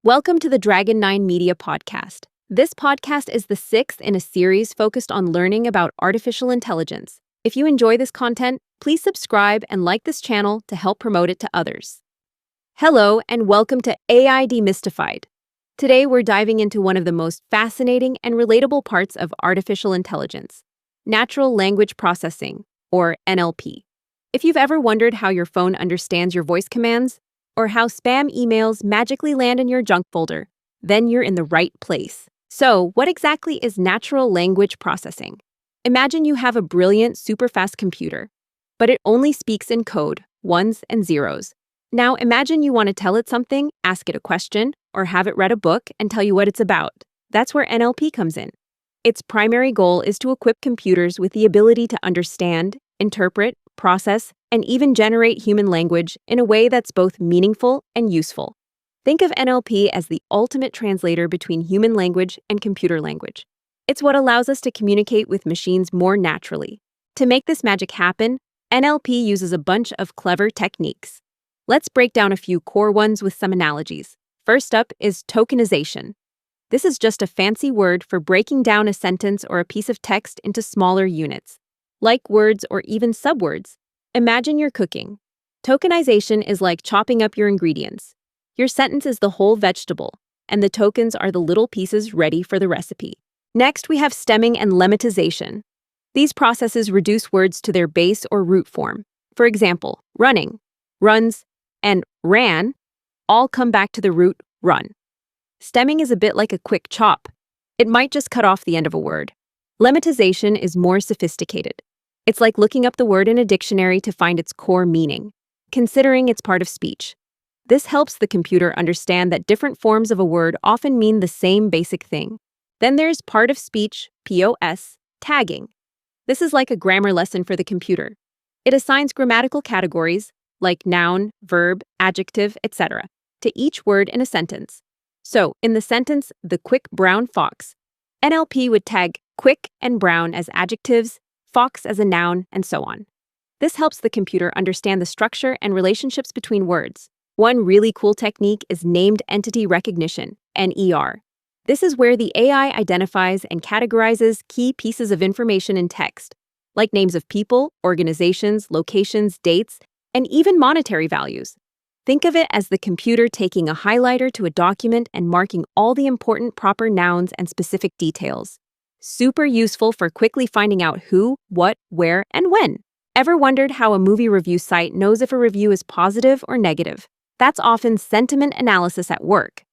Welcome to the Dragon 9 Media Podcast. This podcast is the sixth in a series focused on learning about artificial intelligence. If you enjoy this content, please subscribe and like this channel to help promote it to others. Hello, and welcome to AI Demystified. Today, we're diving into one of the most fascinating and relatable parts of artificial intelligence, natural language processing, or NLP. If you've ever wondered how your phone understands your voice commands, or how spam emails magically land in your junk folder, then you're in the right place. So, what exactly is natural language processing? Imagine you have a brilliant, super-fast computer, but it only speaks in code, ones and zeros. Now, imagine you want to tell it something, ask it a question, or have it read a book and tell you what it's about. That's where NLP comes in. Its primary goal is to equip computers with the ability to understand, interpret, process, and even generate human language in a way that's both meaningful and useful. Think of NLP as the ultimate translator between human language and computer language. It's what allows us to communicate with machines more naturally. To make this magic happen, NLP uses a bunch of clever techniques. Let's break down a few core ones with some analogies. First up is tokenization. This is just a fancy word for breaking down a sentence or a piece of text into smaller units, like words or even subwords. Imagine you're cooking. Tokenization is like chopping up your ingredients. Your sentence is the whole vegetable, and the tokens are the little pieces ready for the recipe. Next, we have stemming and lemmatization. These processes reduce words to their base or root form. For example, running, runs, and ran all come back to the root run. Stemming is a bit like a quick chop. It might just cut off the end of a word. Lemmatization is more sophisticated. It's like looking up the word in a dictionary to find its core meaning, considering it's part of speech. This helps the computer understand that different forms of a word often mean the same basic thing. Then there's part of speech, POS, tagging. This is like a grammar lesson for the computer. It assigns grammatical categories, like noun, verb, adjective, etc., to each word in a sentence. So, in the sentence, the quick brown fox, NLP would tag quick and brown as adjectives, fox as a noun, and so on. This helps the computer understand the structure and relationships between words. One really cool technique is named entity recognition, NER. This is where the AI identifies and categorizes key pieces of information in text, like names of people, organizations, locations, dates, and even monetary values. Think of it as the computer taking a highlighter to a document and marking all the important proper nouns and specific details. Super useful for quickly finding out who, what, where, and when. Ever wondered how a movie review site knows if a review is positive or negative? That's often sentiment analysis at work.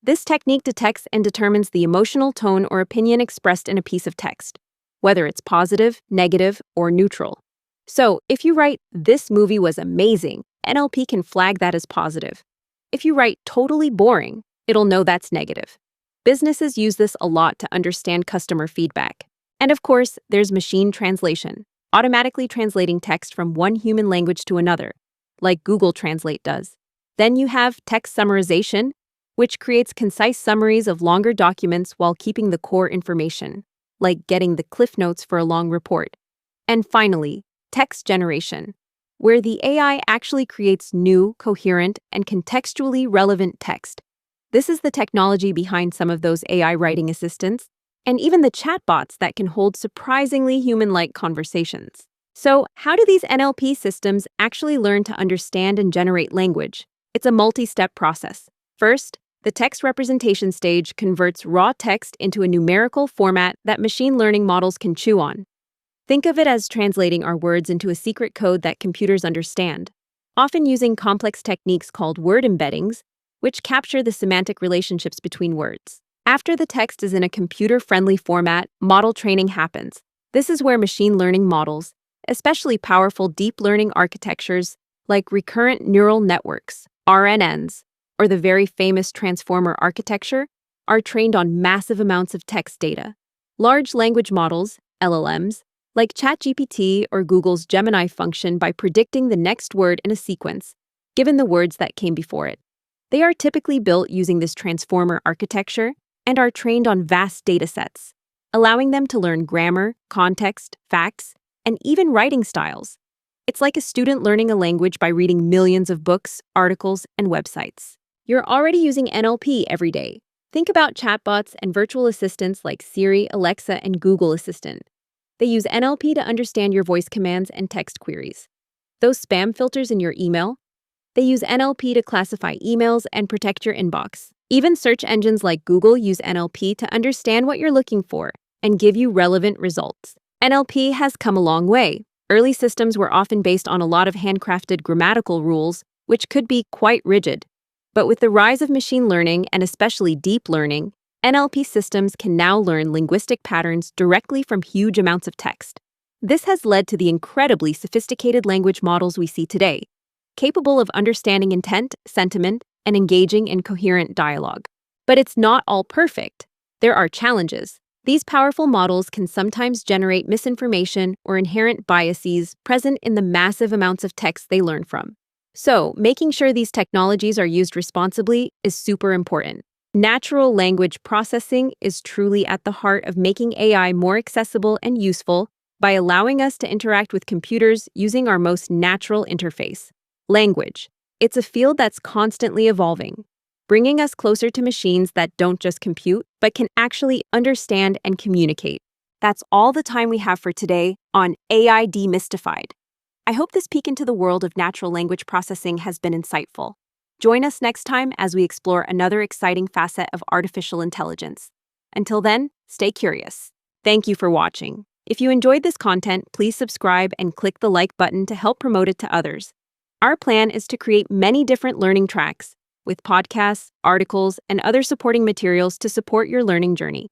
This technique detects and determines the emotional tone or opinion expressed in a piece of text, whether it's positive, negative, or neutral. So, if you write, "This movie was amazing," NLP can flag that as positive. If you write "totally boring," it'll know that's negative. Businesses use this a lot to understand customer feedback. And of course, there's machine translation, automatically translating text from one human language to another, like Google Translate does. Then you have text summarization, which creates concise summaries of longer documents while keeping the core information, like getting the cliff notes for a long report. And finally, text generation, where the AI actually creates new, coherent, and contextually relevant text. This is the technology behind some of those AI writing assistants, and even the chatbots that can hold surprisingly human-like conversations. So, how do these NLP systems actually learn to understand and generate language? It's a multi-step process. First, the text representation stage converts raw text into a numerical format that machine learning models can chew on. Think of it as translating our words into a secret code that computers understand, often using complex techniques called word embeddings, which capture the semantic relationships between words. After the text is in a computer-friendly format, model training happens. This is where machine learning models, especially powerful deep learning architectures like recurrent neural networks, RNNs, or the very famous transformer architecture, are trained on massive amounts of text data. Large language models, LLMs, like ChatGPT or Google's Gemini function by predicting the next word in a sequence, given the words that came before it. They are typically built using this transformer architecture and are trained on vast datasets, allowing them to learn grammar, context, facts, and even writing styles. It's like a student learning a language by reading millions of books, articles, and websites. You're already using NLP every day. Think about chatbots and virtual assistants like Siri, Alexa, and Google Assistant. They use NLP to understand your voice commands and text queries. Those spam filters in your email? They use NLP to classify emails and protect your inbox. Even search engines like Google use NLP to understand what you're looking for and give you relevant results. NLP has come a long way. Early systems were often based on a lot of handcrafted grammatical rules, which could be quite rigid. But with the rise of machine learning and especially deep learning, NLP systems can now learn linguistic patterns directly from huge amounts of text. This has led to the incredibly sophisticated language models we see today, capable of understanding intent, sentiment, and engaging in coherent dialogue. But it's not all perfect. There are challenges. These powerful models can sometimes generate misinformation or inherent biases present in the massive amounts of text they learn from. So, making sure these technologies are used responsibly is super important. Natural language processing is truly at the heart of making AI more accessible and useful by allowing us to interact with computers using our most natural interface, language. It's a field that's constantly evolving, bringing us closer to machines that don't just compute, but can actually understand and communicate. That's all the time we have for today on AI Demystified. I hope this peek into the world of natural language processing has been insightful. Join us next time as we explore another exciting facet of artificial intelligence. Until then, stay curious. Thank you for watching. If you enjoyed this content, please subscribe and click the like button to help promote it to others. Our plan is to create many different learning tracks with podcasts, articles, and other supporting materials to support your learning journey.